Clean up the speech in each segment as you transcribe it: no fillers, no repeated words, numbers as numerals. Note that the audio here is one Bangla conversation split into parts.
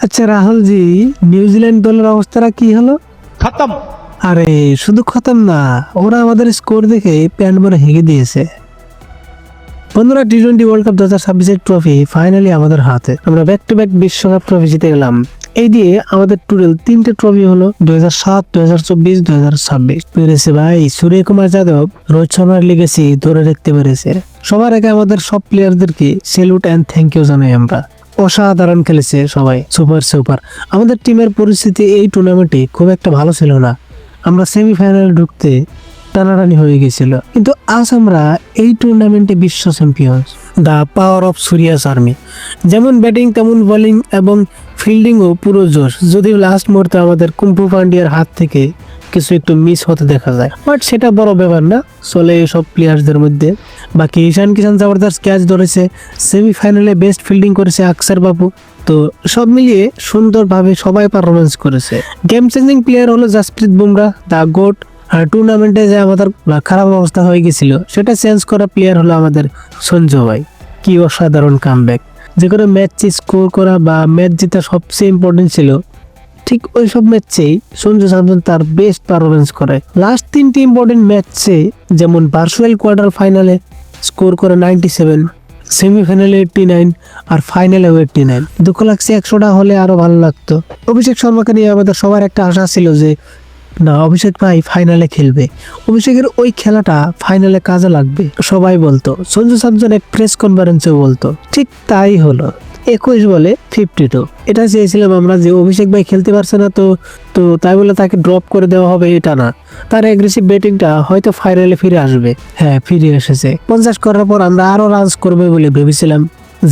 আচ্ছা রাহুল জি, নিউজিল্যান্ড দলের অবস্থাটা কি হলো? खत्म। আরে শুধু খতম না, ওরা আমাদের স্কোর দেখে প্যান্ট ভরে হেগে দিয়েছে। বন্ধুরা, টি-20 ওয়ার্ল্ড কাপ 2026-এর ট্রফি ফাইনালি আমাদের হাতে। আমরা ব্যাক টু ব্যাক বিশ্বকাপ ট্রফি জিতে গেলাম। এই দিয়ে আমাদের টোটাল 3টে ট্রফি হলো, 2007, 2024, 2026 পেরেছে ভাই। সূর্যকুমার যাদব, রোহিত শর্মার লিগেসি ধরে রাখতে পেরেছে। সবার আগে আমাদের সব প্লেয়ারদেরকে স্যালুট এন্ড থ্যাংক ইউ জানাই আমরা। অসাধারণ খেলেছে সবাই, সুপার সুপার। আমাদের টিমের পরিস্থিতি এই টুর্নামেন্টে খুব একটা ভালো ছিল না। আমরা সেমিফাইনালে ঢুকতে টানাটানি হয়ে গেছিল, কিন্তু আজ আমরা এই টুর্নামেন্টে বিশ্ব champion. The power of Surya's army. যেমন ব্যাটিং তেমন বোলিং এবং ফিল্ডিংও পুরো জোশ। যদিও লাস্ট মুহূর্তে আমাদের কুম্পু পান্ডিয়ার হাত থেকে কিছু একটু মিস হতে দেখা যায়, বাট সেটা বড় ব্যাপার না, চলে সব প্লেয়ার্সদের মধ্যে। বাকি ঈশান কিষান জবরদস্ত ক্যাচ ধরেছে, সেমিফাইনালে বেস্ট ফিল্ডিং করেছে আকসার বাবু। তো সব মিলিয়ে সুন্দরভাবে সবাই পারফরমেন্স করেছে। গেম চেঞ্জিং প্লেয়ার হলো জাসপ্রীত বুমরা, দ্য গোট। আর টুর্নামেন্টে যে আমাদের খারাপ অবস্থা হয়ে গেছিল সেটা চেঞ্জ করা প্লেয়ার হলো আমাদের সঞ্জু ভাই। কি অসাধারণ কামব্যাক! যে কোনো ম্যাচ স্কোর করা বা ম্যাচ জেতা সবচেয়ে ইম্পর্টেন্ট ছিল, ঠিক ওই সব ম্যাচেই সঞ্জু স্যামসন তার বেস্ট পারফরমেন্স করে। লাস্ট 3টি ইম্পর্টেন্ট ম্যাচে, যেমন ভার্চুয়াল কোয়ার্টার ফাইনালে স্কোর করে 97, সেমিফাইনালে 89 আর ফাইনালেও 89। দুঃখ লাগছে 100টা হলে আরো ভালো লাগতো। অভিষেক শর্মাকে নিয়ে আমাদের সবার একটা আশা ছিল যে না, অভিষেক ভাই ফাইনালে খেলবে, অভিষেকের ওই খেলাটা ফাইনালে কাজে লাগবে সবাই বলতো। সঞ্জু স্যামসন এক প্রেস কনফারেন্সে বলতো, ঠিক তাই হলো। 21 বলে 52। এটা চেয়েছিলাম আমরা যে অভিষেক ভাই খেলতে পারছে না, তো তো তাই বলে তাকে ড্রপ করে দেওয়া হবে এটা না। তার অ্যাগ্রেসিভ ব্যাটিংটা হয়তো ফাইনালে ফিরে আসবে। হ্যাঁ, ফিরে এসেছে। 50 করার পর আমরা আরো রানস করবে বলে ভেবেছিলাম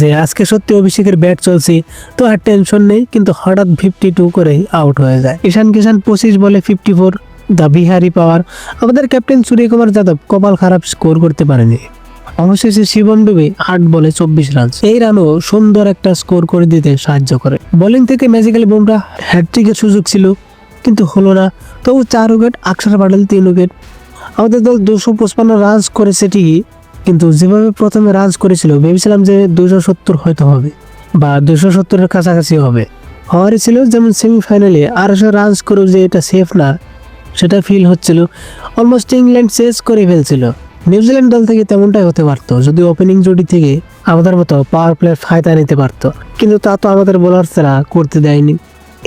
যে আজকে সত্যি অভিষেকের ব্যাট চলছে, তো আর টেনশন নেই। কিন্তু হঠাৎ 52 করেই আউট হয়ে যায়। ঈশান কিষান 25 বলে 54, দা বিহারি পাওয়ার। আমাদের ক্যাপ্টেন সূর্যকুমার যাদব কপাল খারাপ, স্কোর করতে পারেনি। অবশেষে শিবম ডুবে 8 বলে 24 রান। এই রানও সুন্দর একটা স্কোর করে দিতে সাহায্য করে। বোলিং থেকে ম্যাজিক্যালি বুমরা হ্যাটট্রিকের সুযোগ ছিল, কিন্তু হলো না। তবু 4 উইকেট, আকসার প্যাটেল 3 উইকেট। আমাদের দল 255 রান করেছে ঠিকই, কিন্তু যেভাবে প্রথমে রান করেছিল ভেবেছিলাম যে 270 হয়তো হবে বা 270-এর কাছাকাছি হবে। হওয়ারই ছিল। যেমন সেমিফাইনালে 250 রান করেও যে এটা সেফ না সেটা ফিল হচ্ছিল। অলমোস্ট ইংল্যান্ড শেষ করে ফেলছিল। নিউজিল্যান্ড দল থেকে তেমনটাই হতে পারতো যদি ওপেনিং জুটি থেকে আমাদের মতো পাওয়ার প্লেয়ার ফায়দা নিতে পারতো, কিন্তু তা তো আমাদের বোলার ছাড়া করতে দেয়নি।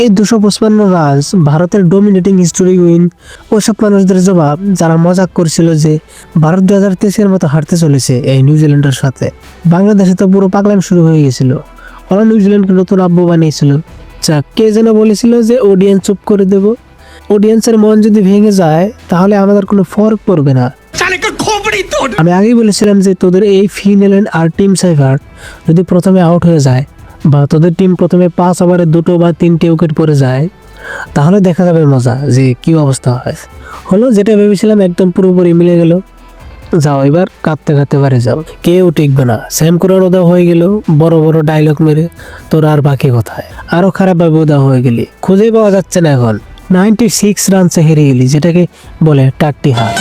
এই 255 রান ভারতের ডোমিনেটিং হিস্টোরি উইন। ওইসব মানুষদের জবাব যারা মজাক করছিল যে ভারত 2023-এর মতো হারতে চলেছে এই নিউজিল্যান্ডের সাথে। বাংলাদেশে তো পুরো পাগলাম শুরু হয়ে গেছিল। ওরা নিউজিল্যান্ডকে নতুন আব্বু বানিয়েছিল। কে যেন বলেছিল যে অডিয়েন্স চুপ করে দেব। অডিয়েন্সের মন যদি ভেঙে যায় তাহলে আমাদের কোনো ফরক পড়বে না। আমি আগেই বলেছিলাম যে তোদের এই ফিনল্যান্ড আর টিম সাইফার যদি প্রথমে আউট হয়ে যায় বা তোদের টিম প্রথমে 5 ওভারে 2টো বা 3টে উইকেট পড়ে যায়, তাহলে দেখা যাবে মজা যে কি অবস্থা হয়। হলো যেটা ভেবেছিলাম একদম পুরোপুরি মিলে গেল। যাও এবার কাঁদতে কাঁদতে পারে যাও, কেউ টিকবে না। স্যাম করার ওদা হয়ে গেল বড় বড় ডায়লগ মেরে। তোর আর বাকি কোথায়? আরো খারাপ ভাবে ওদা হয়ে গেলি, খুঁজে পাওয়া যাচ্ছে না এখন। 96 রানসে হেরে গেলি, যেটাকে বলে টাট্টি হার।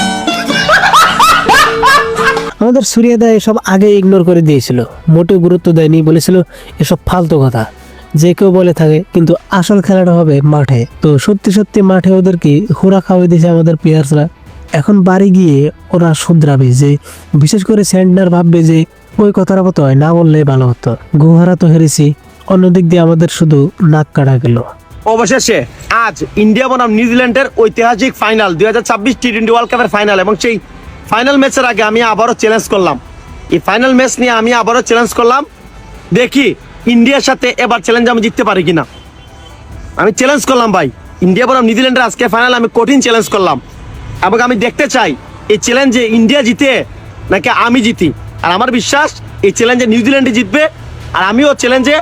আমাদের সূর্যদা এসব আগে ইগনোর করে দিয়েছিল, মোটেও গুরুত্ব দেয়নি, বলেছিল এসব ফালতু কথা যে কেউ বলে থাকে, কিন্তু আসল খেলাটা হবে মাঠে। তো সত্যি সত্যি মাঠে ওদেরকে হুরা খাওয়াই দিয়েছে আমাদের প্লেয়ার্সরা। এখন বাড়ি গিয়ে ওরা শুধরাবে, যে বিশেষ করে স্যান্ডনার ভাববে যে ওই কথাটা মতো হয় না বললে ভালো হতো। গুহারা তো হেরেছি, অন্যদিক দিয়ে আমাদের শুধু নাক কাটা গেল। অবশেষে আজ ইন্ডিয়া বনাম নিউজিল্যান্ডের ঐতিহাসিক ফাইনাল, 2026 টি-20 ওয়ার্ল্ড কাপের ফাইনাল। এবং সেই ফাইনাল ম্যাচের আগে আমি আবারও চ্যালেঞ্জ করলাম, এই ফাইনাল ম্যাচ নিয়ে আমি আবারও চ্যালেঞ্জ করলাম, দেখি ইন্ডিয়ার সাথে এবার চ্যালেঞ্জ আমি জিততে পারি কিনা। আমি চ্যালেঞ্জ করলাম ভাই, ইন্ডিয়া বনাম নিউজিল্যান্ডের আজকে ফাইনাল আমি কঠিন চ্যালেঞ্জ করলাম। এবং আমি দেখতে চাই এই চ্যালেঞ্জে ইন্ডিয়া জিতে নাকি আমি জিতি। আর আমার বিশ্বাস এই চ্যালেঞ্জে নিউজিল্যান্ডে জিতবে, আর আমিও চ্যালেঞ্জে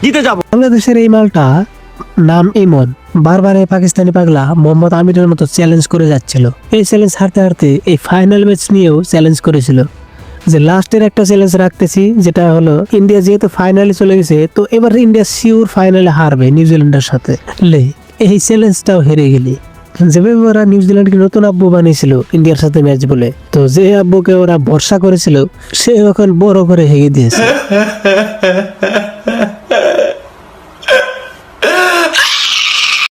জিতে যাব। বাংলাদেশের এই মালটা নাম ইমন বারবার এই পাকিস্তানি পাগলা মোহাম্মদ আমিরের মতো চ্যালেঞ্জ করে যাচ্ছিল। এই চ্যালেঞ্জ হারতে হারতে এই ফাইনাল ম্যাচ নিয়েও চ্যালেঞ্জ করেছিল যে লাস্টের একটা চ্যালেঞ্জ রাখতেছি, যেটা হলো ইন্ডিয়া যেহেতু ফাইনালে চলে গেছে, তো এবার ইন্ডিয়া শিওর ফাইনালে হারবে নিউজিল্যান্ডের সাথে। এই চ্যালেঞ্জটাও হেরে গেলি। যেভাবে ওরা নিউজিল্যান্ডকে নতুন আব্বু বানিয়েছিল ইন্ডিয়ার সাথে ম্যাচ বলে, তো যে আব্বুকে ওরা ভরসা করেছিল সে এখন বড় করে হেগে দিয়েছে।